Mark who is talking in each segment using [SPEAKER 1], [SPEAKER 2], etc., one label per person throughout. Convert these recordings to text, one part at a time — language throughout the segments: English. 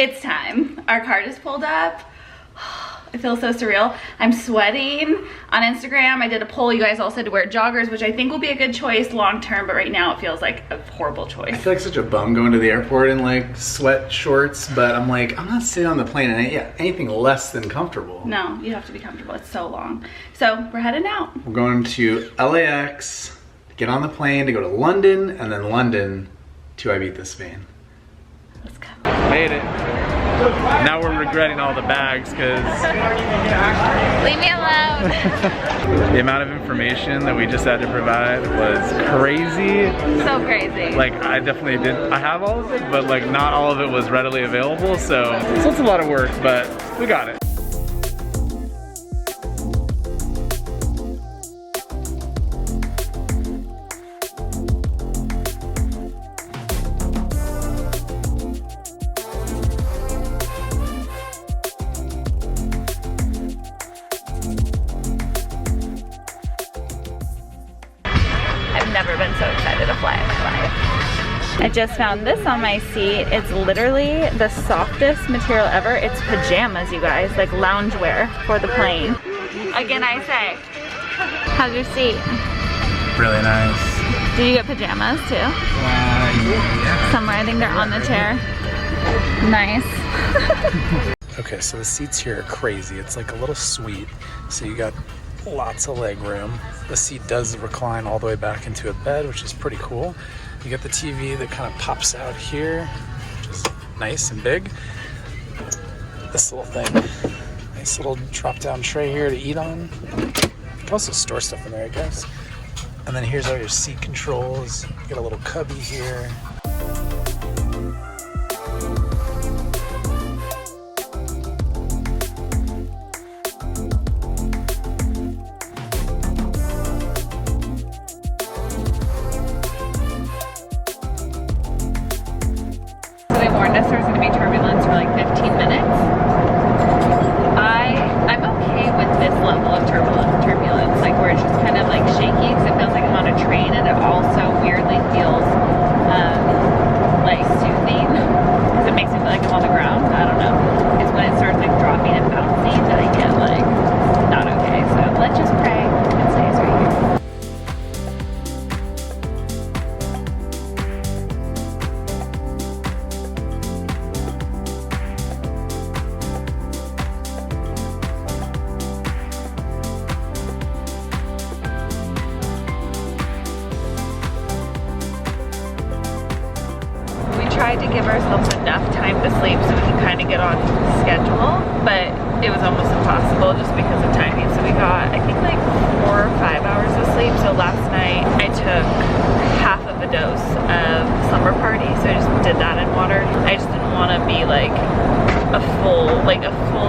[SPEAKER 1] It's time. Our car just pulled up. It feels so surreal. I'm sweating. On Instagram, I did a poll. You guys all said to wear joggers, which I think will be a good choice long term, but right now it feels like a horrible choice.
[SPEAKER 2] I feel like such a bum going to the airport in like sweat shorts, but I'm like, I'm not sitting on the plane in anything less than comfortable.
[SPEAKER 1] No, you have to be comfortable. It's so long. So we're heading out.
[SPEAKER 2] We're going to LAX, get on the plane to go to London, and then London to Ibiza, Spain.
[SPEAKER 1] Let's go.
[SPEAKER 3] Made it. Now we're regretting all the bags because
[SPEAKER 1] Leave me alone.
[SPEAKER 3] the amount of information that we just had to provide was crazy.
[SPEAKER 1] So crazy.
[SPEAKER 3] Like I definitely didn't, I have all of it, but like not all of it was readily available. So it's a lot of work, but we got it.
[SPEAKER 1] Never been so excited to fly in my life. I just found this on my seat. It's literally the softest material ever. It's pajamas, you guys, like loungewear for the plane. Again, I say, how's your seat?
[SPEAKER 3] Really nice.
[SPEAKER 1] Did you get pajamas too?
[SPEAKER 3] Yeah.
[SPEAKER 1] Somewhere, I think they're on the chair. Nice.
[SPEAKER 2] Okay, so the seats here are crazy. It's like a little suite. So you got lots of leg room. The seat does recline all the way back into a bed, which is pretty cool. You get the TV that kind of pops out here, which is nice and big. This little thing, nice little drop-down tray here to eat on. You can also store stuff in there, I guess. And then here's all your seat controls. You get a little cubby here.
[SPEAKER 1] There's going to be turbulence for like 15 minutes. I'm okay with this level of turbulence, like where it's just kind of like shaky because it feels like I'm on a train, and it also weirdly feels like soothing because it makes me feel like I'm on the ground. I don't know. It's when it starts like dropping and bouncing that I get like not okay. So let's just pray it stays right here. Tried to give ourselves enough time to sleep so we can kind of get on schedule, but it was almost impossible just because of timing. So we got, I think, like 4 or 5 hours of sleep. So last night I took half of a dose of slumber party, so I just did that in water. I just didn't want to be like a full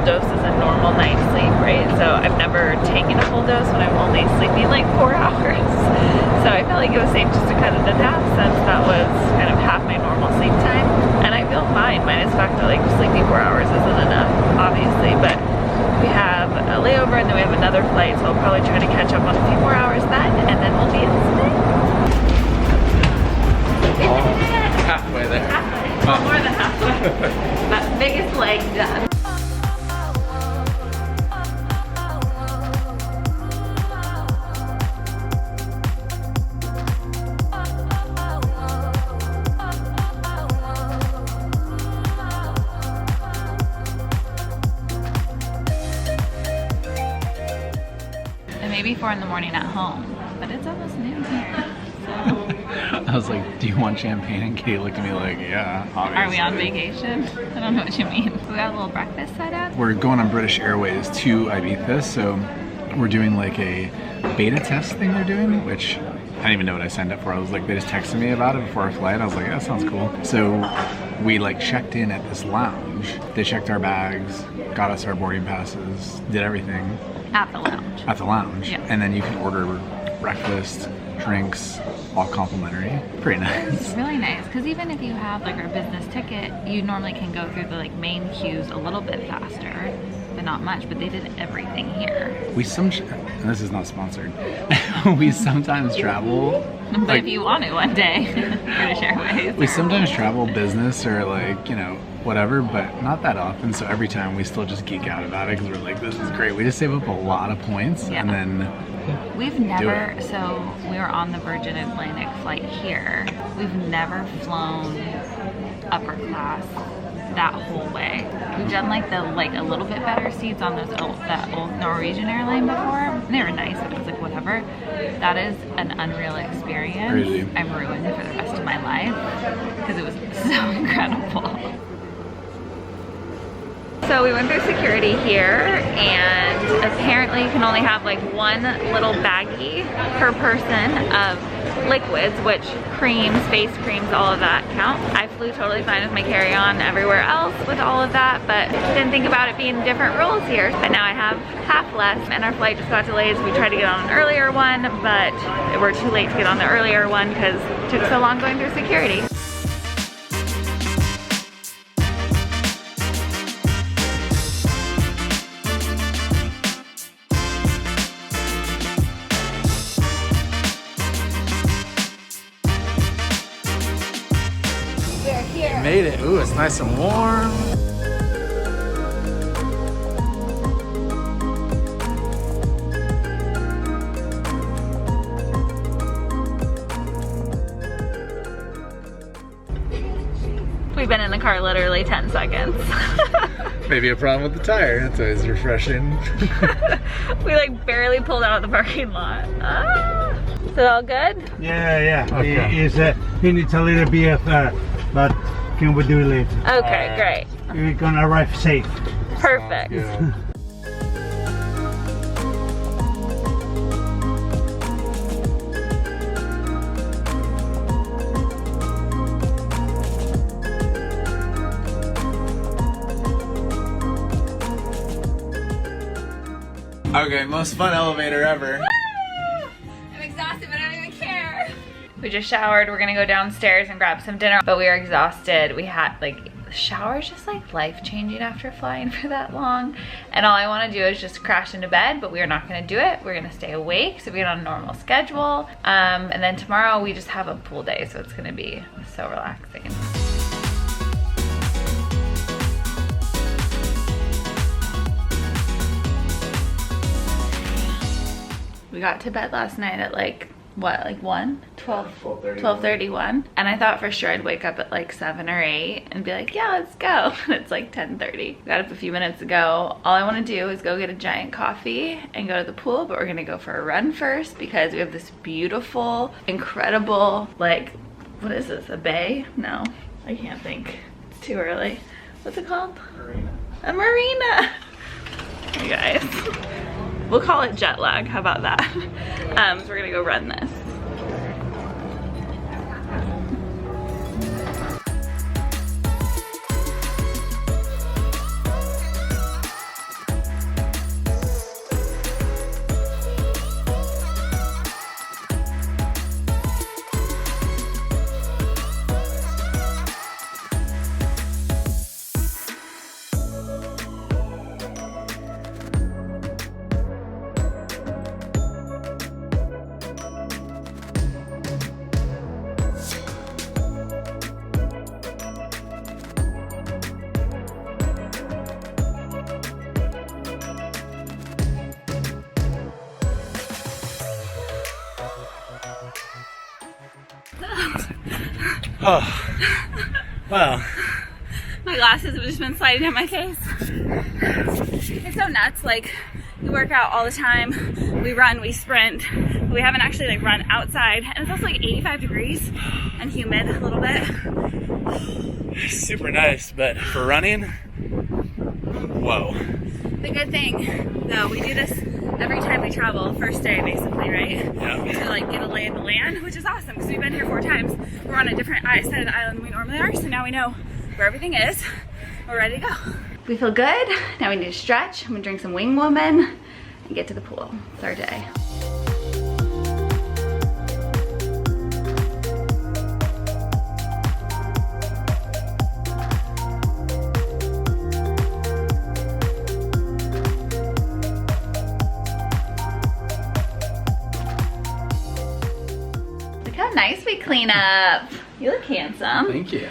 [SPEAKER 1] dose is a normal night's sleep, right? So I've never taken a full dose when I'm only sleeping like 4 hours. So I felt like it was safe just to cut it in half since that was kind of half my normal sleep time. And I feel fine, minus the fact that like sleeping 4 hours isn't enough, obviously, but we have a layover and then we have another flight, so I'll probably try to catch up on a few more hours then, and then we'll be in Spain.
[SPEAKER 3] Halfway there.
[SPEAKER 1] Halfway. Well, more than halfway. That biggest leg done. Maybe 4 in the morning at home, but it's almost noon here. So.
[SPEAKER 2] I was like, do you want champagne? And Katie looked at me like, yeah, obviously.
[SPEAKER 1] Are we on vacation? I don't know what you mean. We got a little breakfast set up.
[SPEAKER 2] We're going on British Airways to Ibiza, so we're doing like a beta test thing they're doing, which I didn't even know what I signed up for. I was like, they just texted me about it before our flight. I was like, that sounds cool. So we like checked in at this lounge. They checked our bags, got us our boarding passes, did everything.
[SPEAKER 1] At the lounge.
[SPEAKER 2] At the lounge.
[SPEAKER 1] Yeah.
[SPEAKER 2] And then you can order breakfast, drinks, all complimentary. Pretty nice.
[SPEAKER 1] It's really nice, because even if you have like our business ticket, you normally can go through the like main queues a little bit faster. But but not much, but they did everything here.
[SPEAKER 3] This is not sponsored. We sometimes travel.
[SPEAKER 1] But
[SPEAKER 3] like,
[SPEAKER 1] if you want it one day, British Airways.
[SPEAKER 3] we sometimes travel business or like, you know, whatever, but not that often. So every time we still just geek out about it because we're like, this is great. We just save up a lot of points and then
[SPEAKER 1] we've never, so we were on the Virgin Atlantic flight here. We've never flown upper class that whole way. We've done like a little bit better seats on that old Norwegian airline before. And they were nice, but it was like whatever. That is an unreal experience.
[SPEAKER 3] Crazy.
[SPEAKER 1] I'm ruined for the rest of my life because it was so incredible. So we went through security here, and apparently you can only have like one little baggie per person of liquids, which creams, face creams, all of that count. I flew totally fine with my carry-on everywhere else with all of that, but didn't think about it being different rules here. But now I have half less, and our flight just got delayed, so we tried to get on an earlier one, but we're too late to get on the earlier one because it took so long going through security.
[SPEAKER 2] Made it. Ooh, it's nice and warm.
[SPEAKER 1] We've been in the car literally 10 seconds.
[SPEAKER 3] maybe a problem with the tire. That's always refreshing.
[SPEAKER 1] We like barely pulled out of the parking lot. Ah. Is it all good?
[SPEAKER 4] Yeah.
[SPEAKER 3] Okay.
[SPEAKER 4] He needs a little bit of but can we do it later?
[SPEAKER 1] Okay, great.
[SPEAKER 4] We're gonna arrive safe.
[SPEAKER 1] Perfect.
[SPEAKER 3] Yeah. Okay, most fun elevator ever.
[SPEAKER 1] I'm exhausted, but I don't even care. We just showered. We're gonna go downstairs and grab some dinner, but we are exhausted. We had like, the shower is just like life-changing after flying for that long. And all I wanna do is just crash into bed, but we are not gonna do it. We're gonna stay awake, so we get on a normal schedule. And then tomorrow we just have a pool day, so it's gonna be so relaxing. We got to bed last night at like, what, like 12:31. And I thought for sure I'd wake up at like 7 or 8 and be like, yeah, let's go. And it's like 10:30. Got up a few minutes ago. All I want to do is go get a giant coffee and go to the pool, but we're gonna go for a run first because we have this beautiful, incredible, like, what is this, a bay? No, I can't think. It's too early. What's it called?
[SPEAKER 3] Marina.
[SPEAKER 1] A marina. Hey guys. We'll call it jet lag, how about that? So we're gonna go run this.
[SPEAKER 2] Oh, wow.
[SPEAKER 1] My glasses have just been sliding down my face. It's so nuts, like, we work out all the time, we run, we sprint, but we haven't actually like run outside, and it's also like 85 degrees and humid a little bit.
[SPEAKER 2] Super nice, but for running, whoa.
[SPEAKER 1] The good thing, though, we do this every time we travel, first day basically, right?
[SPEAKER 2] Yeah.
[SPEAKER 1] To like get a lay of the land, which is awesome because we've been here 4 times. We're on a different side of the island than we normally are, so now we know where everything is. We're ready to go. We feel good. Now we need to stretch. I'm gonna drink some Wing Woman and get to the pool. It's our day. a nice week cleanup. You look handsome.
[SPEAKER 2] Thank you.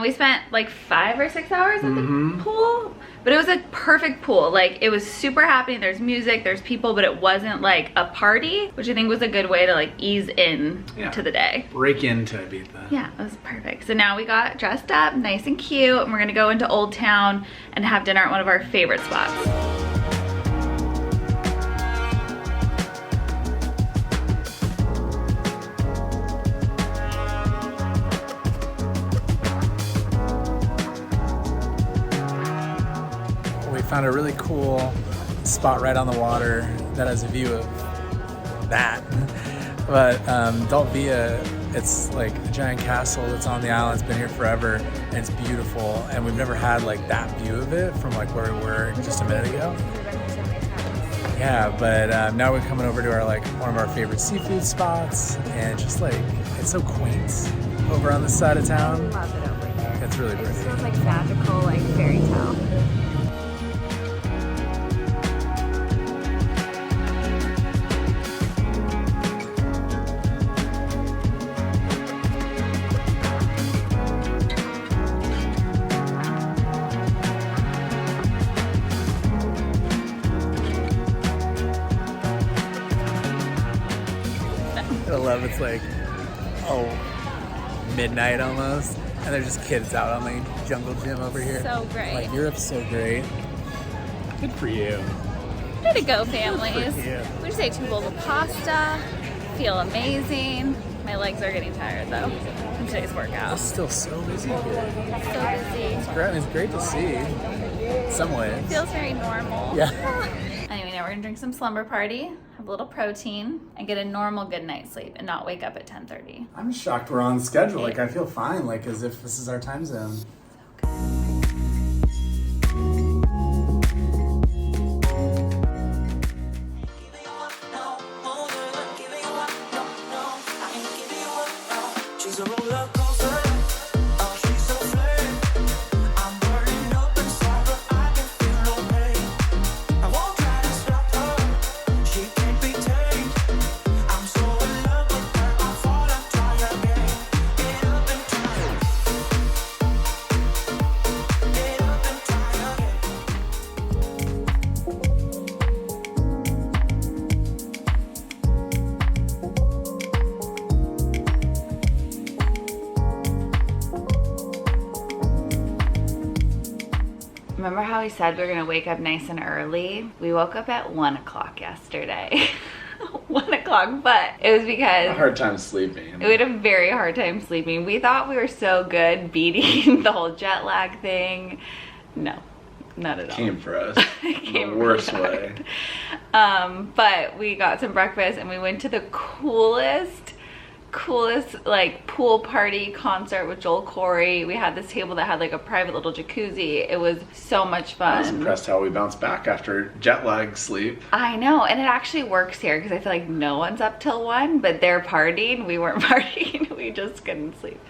[SPEAKER 1] We spent like 5 or 6 hours at the pool, but it was a perfect pool. Like, it was super happy. There's music, there's people, but it wasn't like a party, which I think was a good way to like ease in to the day.
[SPEAKER 2] Break into Ibiza.
[SPEAKER 1] Yeah, it was perfect. So now we got dressed up, nice and cute, and we're gonna go into Old Town and have dinner at one of our favorite spots.
[SPEAKER 2] Found a really cool spot right on the water that has a view of that. But Via, it's like a giant castle that's on the island. It's been here forever and it's beautiful. And we've never had like that view of it from like where we were just a minute ago. Yeah, but now we're coming over to our like one of our favorite seafood spots, and just like it's so quaint over on this side of town.
[SPEAKER 1] I love it over here.
[SPEAKER 2] It's really pretty.
[SPEAKER 1] It feels like magical, like fairy tale.
[SPEAKER 2] It's like, midnight almost, and there's just kids out on the jungle gym over here.
[SPEAKER 1] So great.
[SPEAKER 2] Like, Europe's so great. Good for you.
[SPEAKER 1] Way to go, families.
[SPEAKER 2] Good for you.
[SPEAKER 1] We just ate 2 bowls of pasta. Feel amazing. My legs are getting tired though from today's workout.
[SPEAKER 2] It's still so busy here.
[SPEAKER 1] So busy.
[SPEAKER 2] It's great to see. In some ways.
[SPEAKER 1] It feels very normal.
[SPEAKER 2] Yeah.
[SPEAKER 1] Anyway, now we're gonna drink some slumber party, have a little protein, and get a normal good night's sleep and not wake up at 10:30.
[SPEAKER 2] I'm shocked we're on schedule. Like, I feel fine, like as if this is our time zone.
[SPEAKER 1] Remember how we said we were gonna wake up nice and early? We woke up at 1 o'clock yesterday. 1 o'clock, but it was because
[SPEAKER 2] A hard time sleeping.
[SPEAKER 1] we had a very hard time sleeping. We thought we were so good beating the whole jet lag thing. No, not at all.
[SPEAKER 2] Came for us.
[SPEAKER 1] It came
[SPEAKER 2] the worst
[SPEAKER 1] really
[SPEAKER 2] way.
[SPEAKER 1] But we got some breakfast and we went to the coolest like pool party concert with Joel Corey. We had this table that had like a private little jacuzzi. It was so much fun.
[SPEAKER 2] I was impressed how we bounced back after jet lag sleep.
[SPEAKER 1] I know, and it actually works here because I feel like no one's up till 1, but they're partying. We weren't partying. We just couldn't sleep.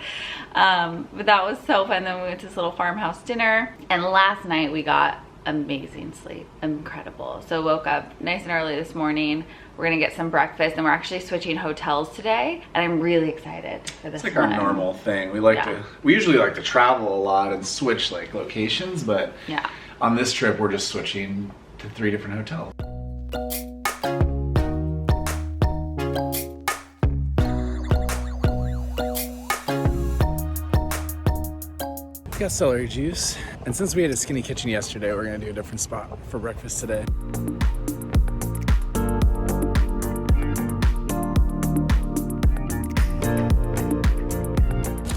[SPEAKER 1] But that was so fun. Then we went to this little farmhouse dinner, and last night we got amazing sleep. Incredible. So woke up nice and early this morning. We're gonna get some breakfast, and we're actually switching hotels today, and I'm really excited for this.
[SPEAKER 2] It's like our normal thing. We usually like to travel a lot and switch like locations, but on this trip we're just switching to 3 different hotels. We got celery juice, and since we had a skinny kitchen yesterday, we're gonna do a different spot for breakfast today.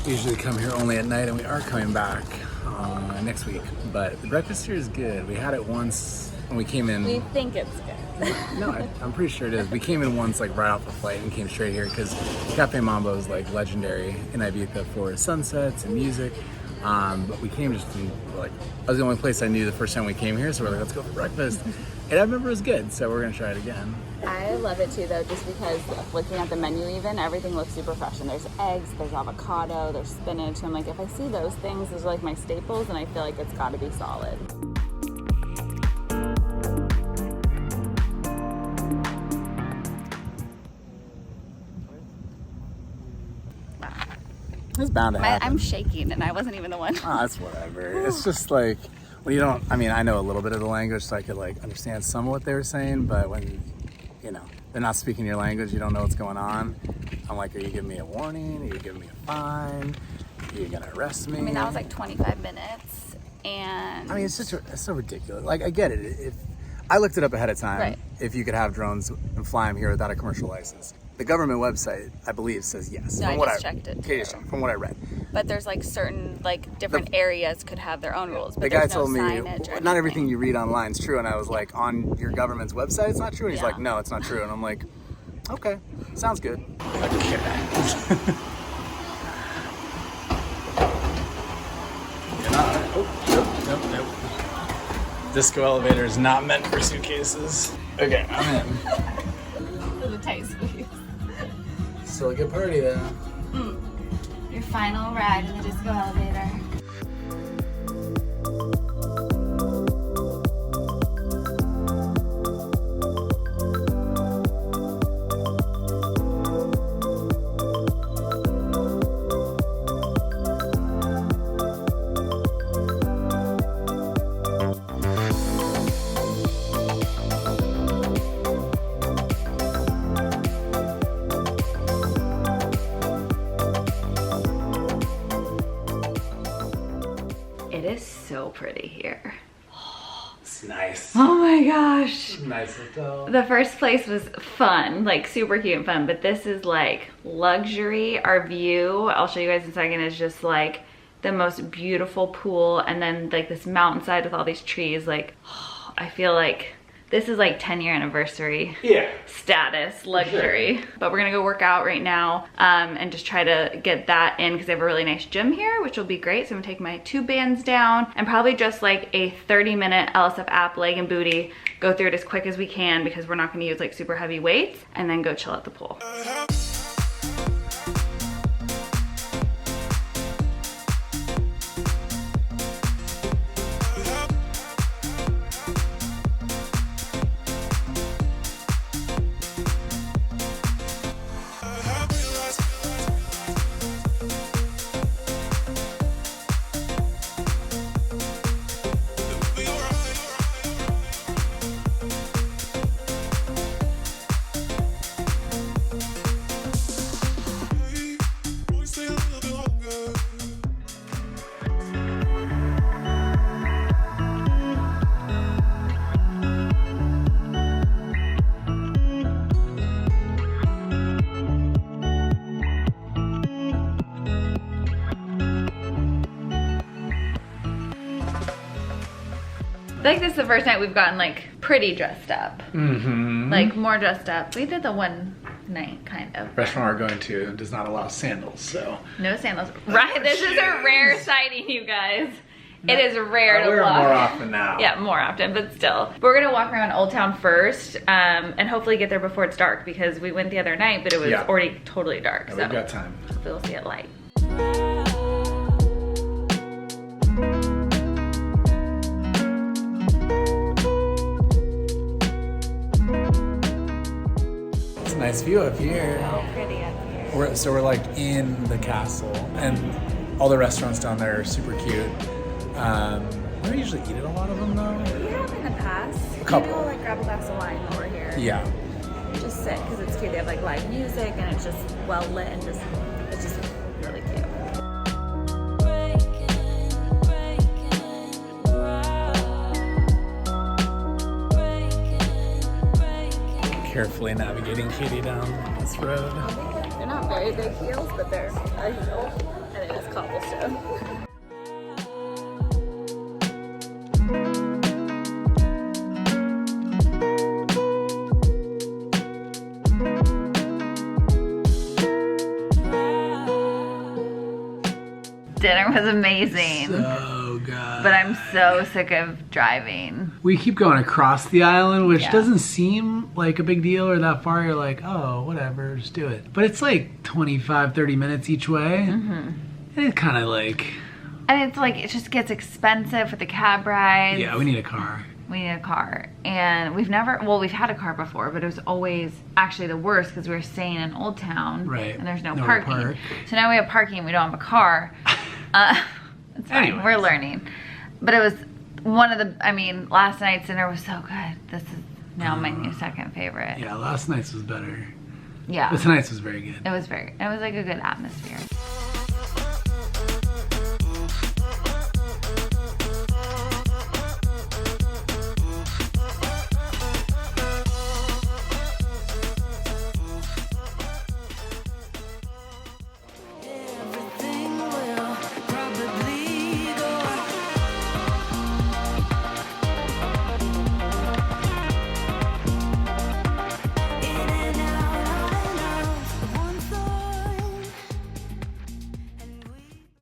[SPEAKER 2] We usually come here only at night, and we are coming back next week, but the breakfast here is good. We had it once when we came in.
[SPEAKER 1] We think it's good.
[SPEAKER 2] No, I'm pretty sure it is. We came in once like right off the flight and came straight here because Cafe Mambo is like legendary in Ibiza for sunsets and music. But we came just to, like, that was the only place I knew the first time we came here, so we're like, let's go for breakfast. And I remember it was good, so we're gonna try it again.
[SPEAKER 1] I love it too though, just because looking at the menu even, everything looks super fresh, and there's eggs, there's avocado, there's spinach. I'm like, if I see those things, those are like my staples, and I feel like it's gotta be solid.
[SPEAKER 3] It's bound to happen.
[SPEAKER 5] I'm shaking and I wasn't even the one.
[SPEAKER 3] Oh, it's whatever. It's just like, when you don't, I mean, I know a little bit of the language, so I could like understand some of what they were saying, but when, you know, they're not speaking your language, you don't know what's going on. I'm like, are you giving me a warning? Are you giving me a fine? Are you gonna arrest me?
[SPEAKER 5] I mean, that was like 25 minutes and...
[SPEAKER 3] I mean, it's so ridiculous. Like, I get it. If I looked it up ahead of time,
[SPEAKER 5] Right.
[SPEAKER 3] if you could have drones and fly them here without a commercial license. The government website, I believe, says yes.
[SPEAKER 5] No,
[SPEAKER 3] From
[SPEAKER 5] I
[SPEAKER 3] what
[SPEAKER 5] just checked it.
[SPEAKER 3] Okay, from what I read.
[SPEAKER 5] But there's like certain, like different areas could have their own rules. But
[SPEAKER 3] The guy
[SPEAKER 5] there's
[SPEAKER 3] told
[SPEAKER 5] no
[SPEAKER 3] me,
[SPEAKER 5] signage or
[SPEAKER 3] not everything
[SPEAKER 5] anything.
[SPEAKER 3] you read online is true. And I was like, on your government's website, it's not true? And he's
[SPEAKER 5] Yeah.
[SPEAKER 3] like, no, it's not true. And I'm like, okay, sounds good. Nope. Disco elevator is not meant for suitcases. Okay, I'm in.
[SPEAKER 5] It was a tight squeeze.
[SPEAKER 3] Still a good party though.
[SPEAKER 5] Your final ride in the disco elevator. It is so pretty here.
[SPEAKER 3] It's nice.
[SPEAKER 5] Oh my gosh.
[SPEAKER 3] Nice hotel.
[SPEAKER 5] The first place was fun, like super cute and fun, but this is like luxury. Our view, I'll show you guys in a second, is just like the most beautiful pool, and then like this mountainside with all these trees. Like, I feel like this is like 10-year anniversary status luxury. But we're gonna go work out right now and just try to get that in because they have a really nice gym here, which will be great. So I'm gonna take my 2 bands down and probably just like a 30-minute LSF app leg and booty, go through it as quick as we can because we're not gonna use like super heavy weights, and then go chill at the pool. I feel like this is the first night we've gotten like pretty dressed up. Like more dressed up. We did the one night kind of.
[SPEAKER 3] Restaurant we're going to does not allow sandals, so.
[SPEAKER 5] No sandals. Right, this is a rare sighting, you guys. It is rare to
[SPEAKER 3] wear
[SPEAKER 5] walk.
[SPEAKER 3] more often now.
[SPEAKER 5] Yeah, more often, but still. We're gonna walk around Old Town first and hopefully get there before it's dark because we went the other night, but it was already totally dark.
[SPEAKER 3] Yeah,
[SPEAKER 5] so
[SPEAKER 3] we've got time.
[SPEAKER 5] hopefully we'll see it light.
[SPEAKER 3] It's a nice view up here.
[SPEAKER 5] So pretty up here.
[SPEAKER 3] So we're like in the castle, and all the restaurants down there are super cute. We don't usually eat at a lot of them though.
[SPEAKER 5] We have in the past.
[SPEAKER 3] A couple.
[SPEAKER 5] You know, like grab a glass of wine while we're here.
[SPEAKER 3] Yeah.
[SPEAKER 5] Just sit because it's cute. They have like live music and it's just well lit and just it's just really cute.
[SPEAKER 3] Carefully navigating Katie down this road.
[SPEAKER 5] They're not very big heels, but they're a heel and it is cobblestone. Dinner was amazing.
[SPEAKER 3] So good.
[SPEAKER 5] But I'm so sick of driving.
[SPEAKER 3] We keep going across the island, which
[SPEAKER 5] Yeah.
[SPEAKER 3] doesn't seem like a big deal or that far. You're like, oh, whatever, just do it. But it's like 25, 30 minutes each way. And it's kind of like...
[SPEAKER 5] And it's like, it just gets expensive with the cab rides.
[SPEAKER 3] Yeah, we need a car.
[SPEAKER 5] We need a car. And we've had a car before, but it was always actually the worst because we were staying in Old Town.
[SPEAKER 2] Right.
[SPEAKER 5] And there's no
[SPEAKER 2] Nowhere to
[SPEAKER 5] parking.
[SPEAKER 2] park.
[SPEAKER 5] So now we have parking and we don't have a car. It's fine.
[SPEAKER 2] Anyways.
[SPEAKER 5] We're learning. But it was one of the, I mean, last night's dinner was so good. This is now my new second favorite.
[SPEAKER 2] Yeah, last night's was better.
[SPEAKER 5] Yeah.
[SPEAKER 2] But tonight's was very good.
[SPEAKER 5] It was like a good atmosphere.